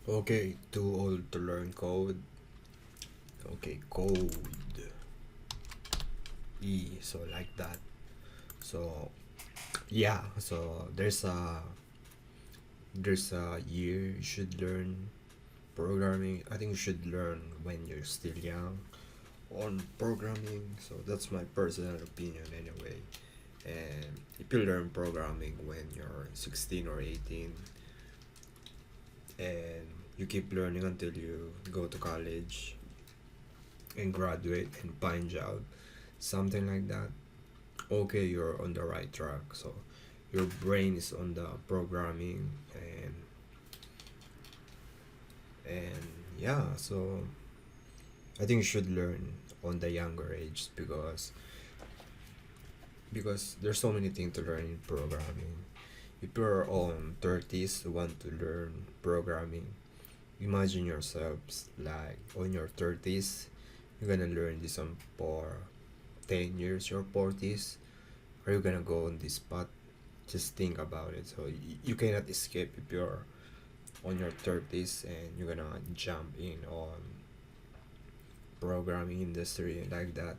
Okay, too old to learn code. Okay, code. So like that. So yeah, so there's a year you should learn programming. I think you should learn when you're still young on programming. So that's my personal opinion anyway. And if you learn programming when you're 16 or 18 and you keep learning until you go to college and graduate and find job, something like that, okay, you're on the right track. So your brain is on the programming, and yeah, so I think you should learn on the younger age, because there's so many things to learn in programming. If you're on 30s want to learn programming, imagine yourselves like on your 30s you're gonna learn this on for 10 years or 40s. Are you gonna go on this path? Just think about it. So you cannot escape if you're on your 30s and you're gonna jump in on programming industry like that.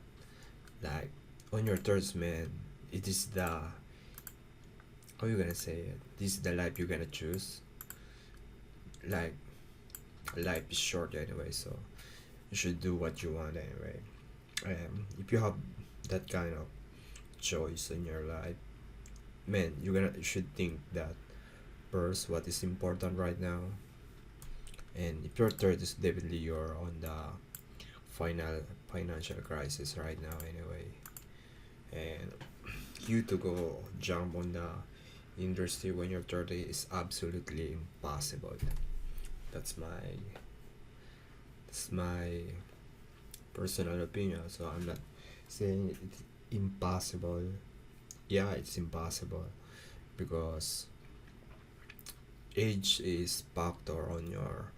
Like on your 30s, man, it is the, how you gonna say it, this is the life you're gonna choose. Like life is short anyway, so you should do what you want anyway. If you have that kind of choice in your life, man, you should think that first what is important right now. And if you're 30, definitely you're on the final financial crisis right now anyway. And you to go jump on the industry when you're 30 is absolutely impossible. That's my personal opinion. So I'm not saying it's impossible. Yeah, it's impossible because age is factor on your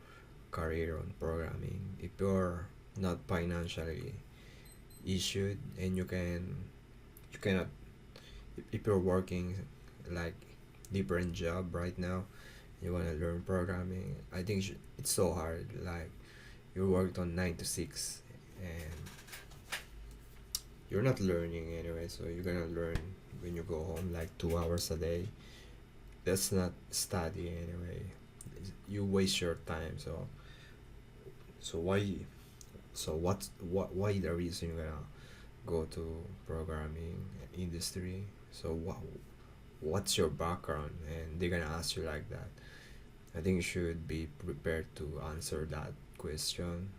career on programming. If you're not financially issued and you cannot, if you're working like different job right now, you want to learn programming, I think it's so hard. Like you worked on 9 to 6 and you're not learning anyway, so you're gonna learn when you go home like 2 hours a day. That's not study anyway. You waste your time. So why, what why the reason you're gonna go to programming industry? So what's your background? And they're gonna ask you like that. I think you should be prepared to answer that question.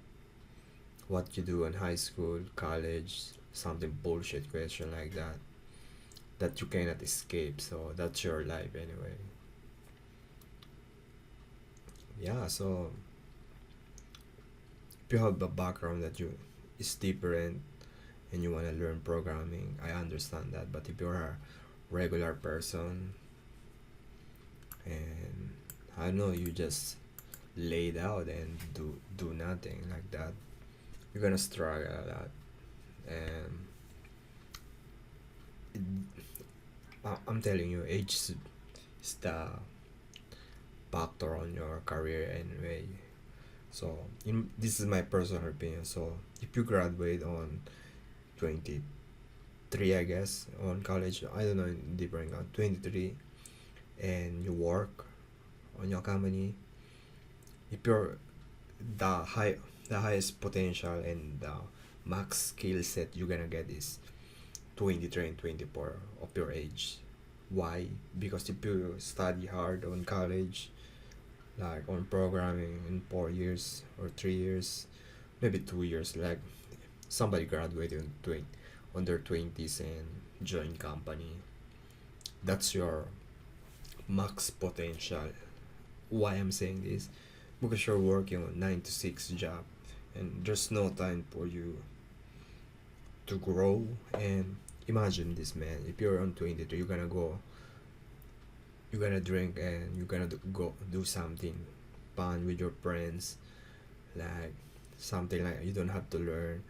What you do in high school, college, something bullshit question like that, that you cannot escape. So that's your life anyway. Yeah, so if you have a background that you is different and you want to learn programming, I understand that. But if you're a regular person and I don't know, you just laid out and do nothing like that, you're gonna struggle a lot. And I'm telling you, age is the factor on your career anyway. So this is my personal opinion. So if you graduate on 23, I guess, on college, I don't know, in different 23, and you work on your company, if you're the high the highest potential and the max skill set you're gonna get is 23 and 24 of your age. Why? Because if you study hard on college, like on programming in 4 years or 3 years, maybe 2 years, like somebody graduated on their 20s and join company, that's your max potential. Why I'm saying this? Because you're working on 9 to 6 job and there's no time for you to grow. And imagine this, man, if you're on 22, you're gonna drink and you're gonna go do something fun with your friends, like something like you don't have to learn.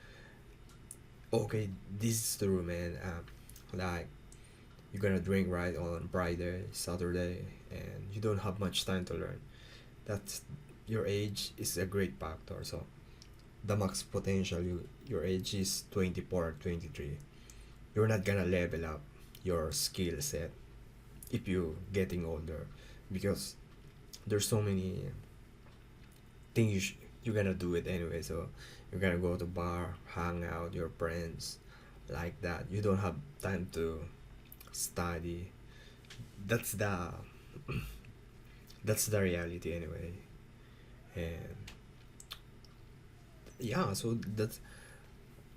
Okay, this is true, man. Like you're gonna drink right on Friday, Saturday, and you don't have much time to learn. That's your age is a great factor. So the max potential, your age is 24 or 23. You're not gonna level up your skill set if you getting older, because there's so many things you're gonna do it anyway. So you're gonna go to bar, hang out your friends, like that. You don't have time to study. That's the that's the reality anyway. And yeah, so that's,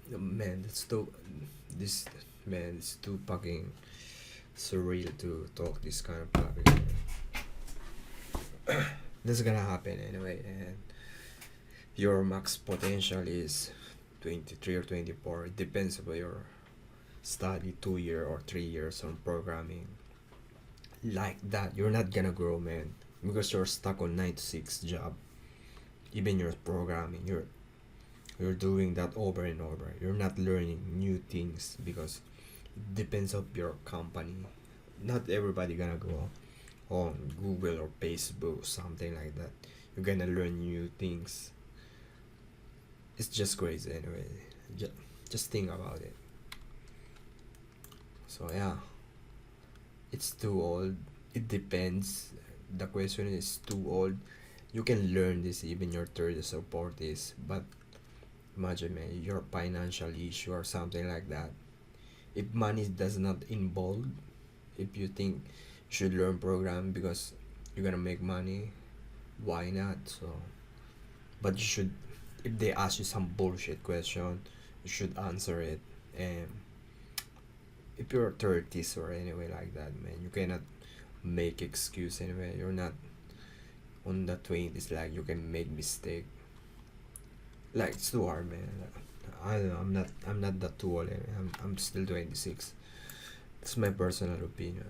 man, that's too, this, man, it's too fucking surreal to talk this kind of topic. That's gonna happen anyway. And your max potential is 23 or 24. It depends on your study 2 year or 3 years on programming. Like that, you're not gonna grow, man, because you're stuck on 9 to 6 job. Even your programming, you're doing that over and over. You're not learning new things because it depends on your company. Not everybody gonna go on Google or Facebook, something like that. You're gonna learn new things. It's just crazy anyway. Just think about it. So yeah, it's too old. It depends. The question is too old. You can learn this even your 30s or 40s, but imagine, man, your financial issue or something like that. If money does not involve, if you think you should learn program because you're gonna make money, why not? So, but you should, if they ask you some bullshit question, you should answer it. And if you're 30s or anyway like that, man, you cannot make excuse anyway. You're not on the 20s, like you can make mistake. Like it's too hard, man. I don't know. I'm not that too old. I'm still 26. It's my personal opinion.